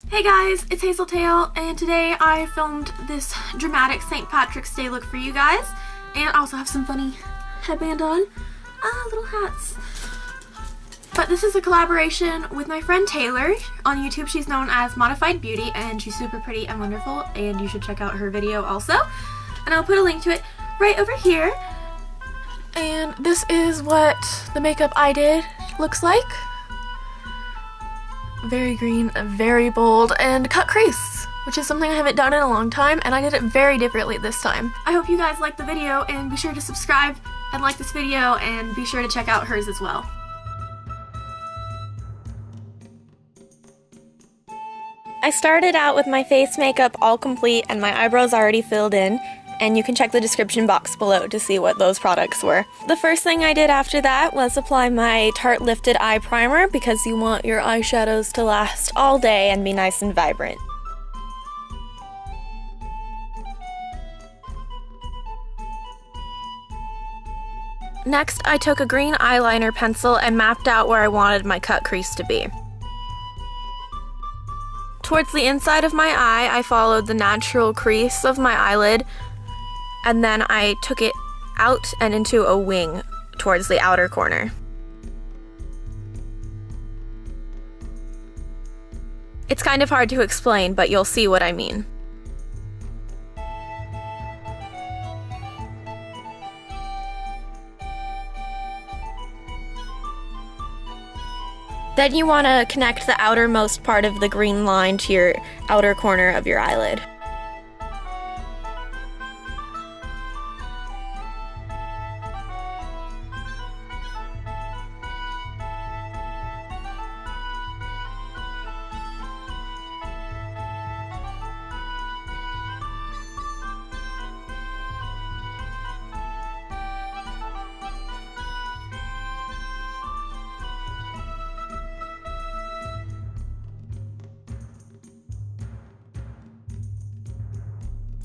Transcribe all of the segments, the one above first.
Hey guys, it's Hazeltail, and today I filmed this dramatic St. Patrick's Day look for you guys, and I also have some funny headband on, little hats. But this is a collaboration with my friend Taylor. On YouTube she's known as Modified Beauty, and she's super pretty and wonderful, and you should check out her video also. And I'll put a link to it right over here. And this is what the makeup I did looks like. Very green, very bold, and cut crease, which is something I haven't done in a long time, and I did it very differently this time. I hope you guys liked the video, and be sure to subscribe and like this video, and be sure to check out hers as well. I started out with my face makeup all complete and my eyebrows already filled in, and you can check the description box below to see what those products were. The first thing I did after that was apply my Tarte Lifted Eye Primer because you want your eyeshadows to last all day and be nice and vibrant. Next, I took a green eyeliner pencil and mapped out where I wanted my cut crease to be. Towards the inside of my eye, I followed the natural crease of my eyelid, and then I took it out and into a wing towards the outer corner. It's kind of hard to explain, but you'll see what I mean. Then you want to connect the outermost part of the green line to your outer corner of your eyelid.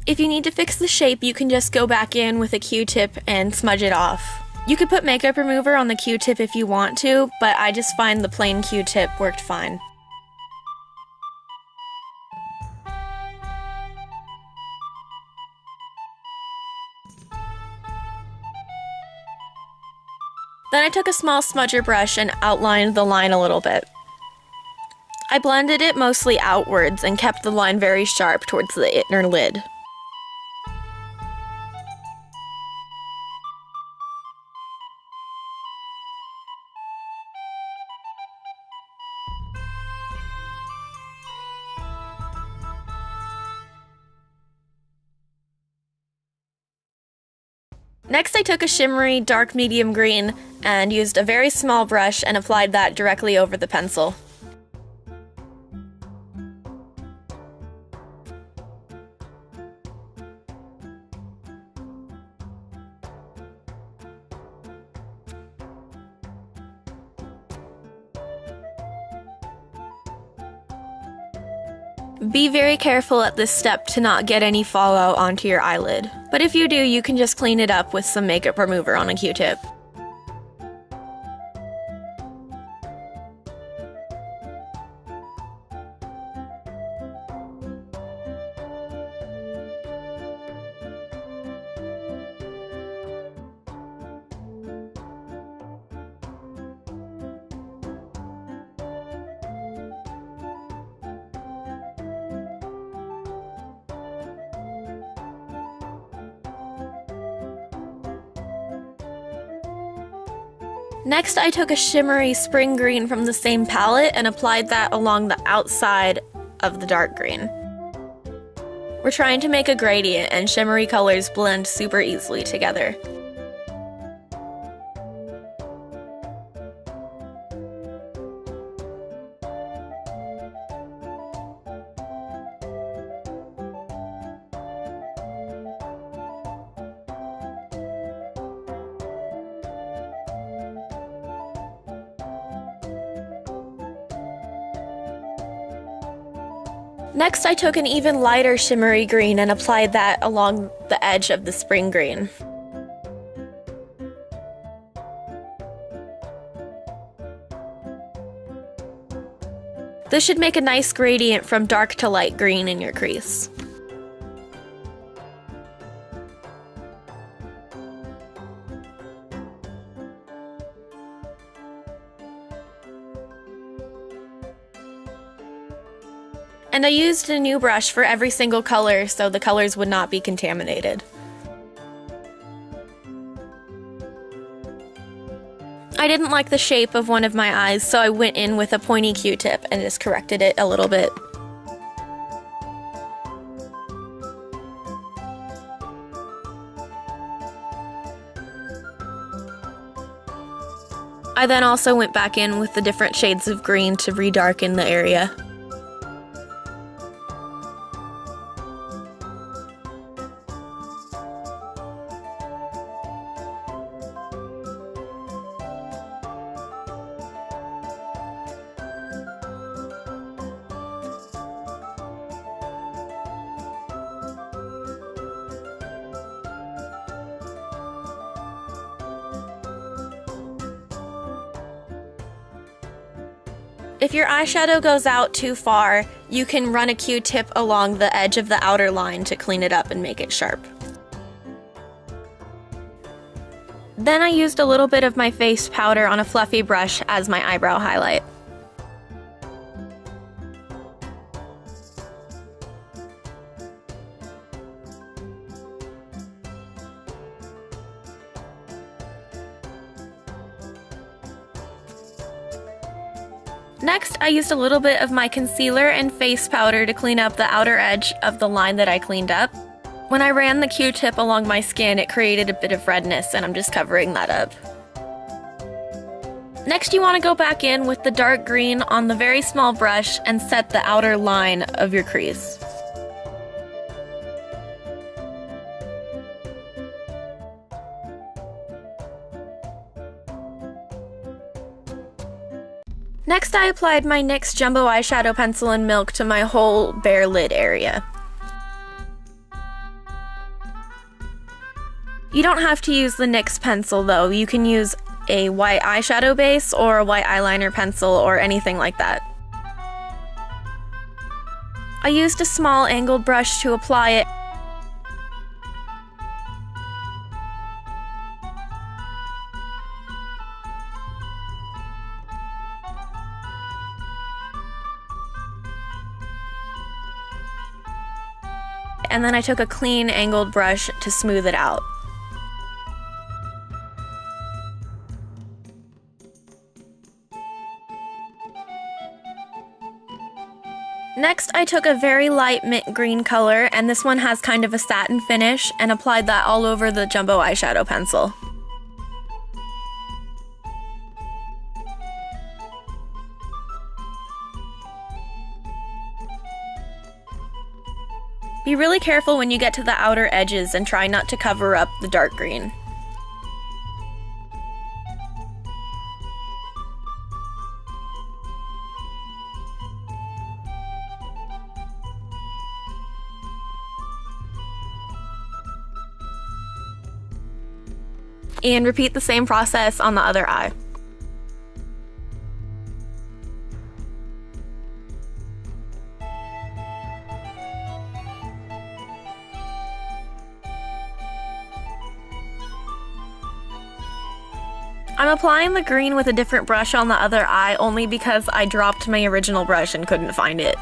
If you need to fix the shape, you can just go back in with a Q-tip and smudge it off. You could put makeup remover on the Q-tip if you want to, but I just find the plain Q-tip worked fine. Then I took a small smudger brush and outlined the line a little bit. I blended it mostly outwards and kept the line very sharp towards the inner lid. Next, I took a shimmery dark medium green and used a very small brush and applied that directly over the pencil. Be very careful at this step to not get any fallout onto your eyelid, but if you do, you can just clean it up with some makeup remover on a Q-tip. Next, I took a shimmery spring green from the same palette and applied that along the outside of the dark green. We're trying to make a gradient, and shimmery colors blend super easily together. Next, I took an even lighter shimmery green and applied that along the edge of the spring green. This should make a nice gradient from dark to light green in your crease. And I used a new brush for every single color so the colors would not be contaminated. I didn't like the shape of one of my eyes, so I went in with a pointy Q-tip and just corrected it a little bit. I then also went back in with the different shades of green to redarken the area. If your eyeshadow goes out too far, you can run a Q-tip along the edge of the outer line to clean it up and make it sharp. Then I used a little bit of my face powder on a fluffy brush as my eyebrow highlight. Next, I used a little bit of my concealer and face powder to clean up the outer edge of the line that I cleaned up. When I ran the Q-tip along my skin, it created a bit of redness, and I'm just covering that up. Next, you want to go back in with the dark green on the very small brush and set the outer line of your crease. Next, I applied my NYX Jumbo Eyeshadow Pencil in Milk to my whole bare lid area. You don't have to use the NYX pencil though, you can use a white eyeshadow base or a white eyeliner pencil or anything like that. I used a small angled brush to apply it. And then I took a clean angled brush to smooth it out. Next, I took a very light mint green color, and this one has kind of a satin finish, and applied that all over the Jumbo Eyeshadow Pencil. Be really careful when you get to the outer edges and try not to cover up the dark green. And repeat the same process on the other eye. I'm applying the green with a different brush on the other eye only because I dropped my original brush and couldn't find it.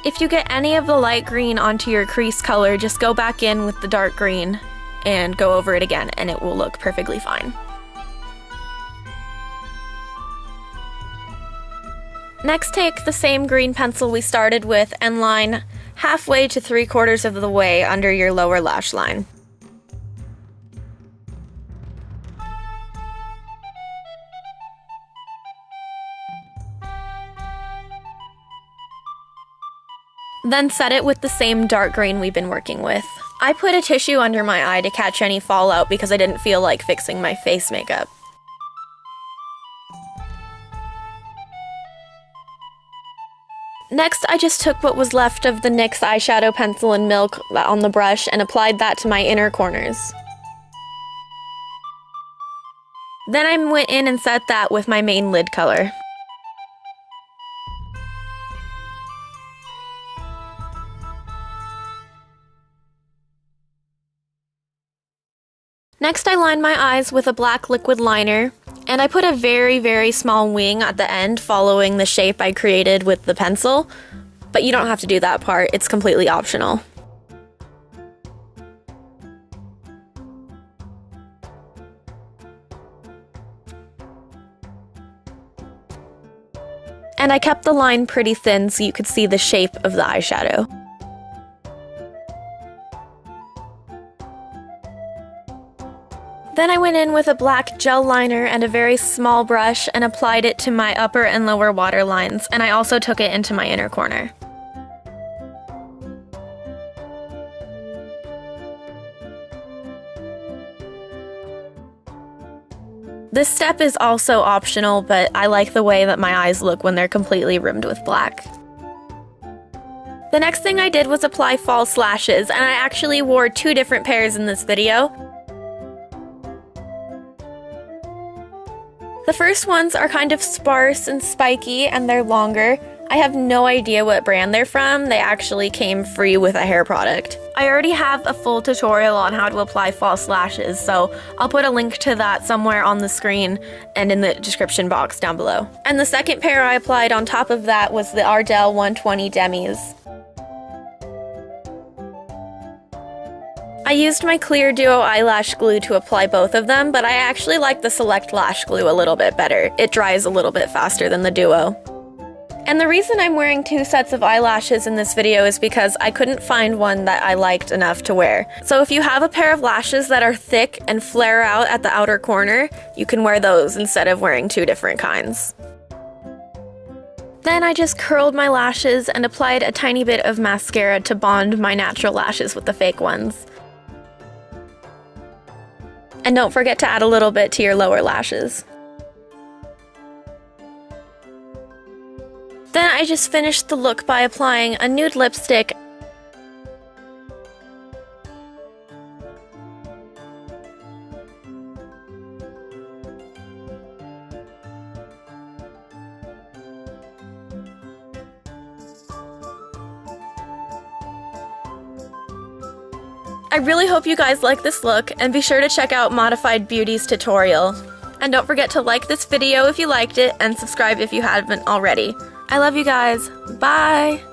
If you get any of the light green onto your crease color, just go back in with the dark green and go over it again and it will look perfectly fine. Next, take the same green pencil we started with and line halfway to 3/4 of the way under your lower lash line. Then set it with the same dark green we've been working with. I put a tissue under my eye to catch any fallout because I didn't feel like fixing my face makeup. Next, I just took what was left of the NYX eyeshadow pencil in Milk on the brush and applied that to my inner corners. Then I went in and set that with my main lid color. Next, I lined my eyes with a black liquid liner, and I put a very, very small wing at the end following the shape I created with the pencil, but you don't have to do that part, it's completely optional. And I kept the line pretty thin so you could see the shape of the eyeshadow. Then I went in with a black gel liner and a very small brush and applied it to my upper and lower waterlines, and I also took it into my inner corner. This step is also optional, but I like the way that my eyes look when they're completely rimmed with black. The next thing I did was apply false lashes, and I actually wore 2 different pairs in this video. The first ones are kind of sparse and spiky, and they're longer. I have no idea what brand they're from. They actually came free with a hair product. I already have a full tutorial on how to apply false lashes, so I'll put a link to that somewhere on the screen and in the description box down below. And the second pair I applied on top of that was the Ardell 120 Demis. I used my clear DUO eyelash glue to apply both of them, but I actually like the Select Lash Glue a little bit better. It dries a little bit faster than the DUO. And the reason I'm wearing 2 sets of eyelashes in this video is because I couldn't find one that I liked enough to wear. So if you have a pair of lashes that are thick and flare out at the outer corner, you can wear those instead of wearing 2 different kinds. Then I just curled my lashes and applied a tiny bit of mascara to bond my natural lashes with the fake ones. And don't forget to add a little bit to your lower lashes. Then I just finished the look by applying a nude lipstick . I really hope you guys like this look, and be sure to check out Modified Beauty's tutorial. And don't forget to like this video if you liked it, and subscribe if you haven't already. I love you guys. Bye!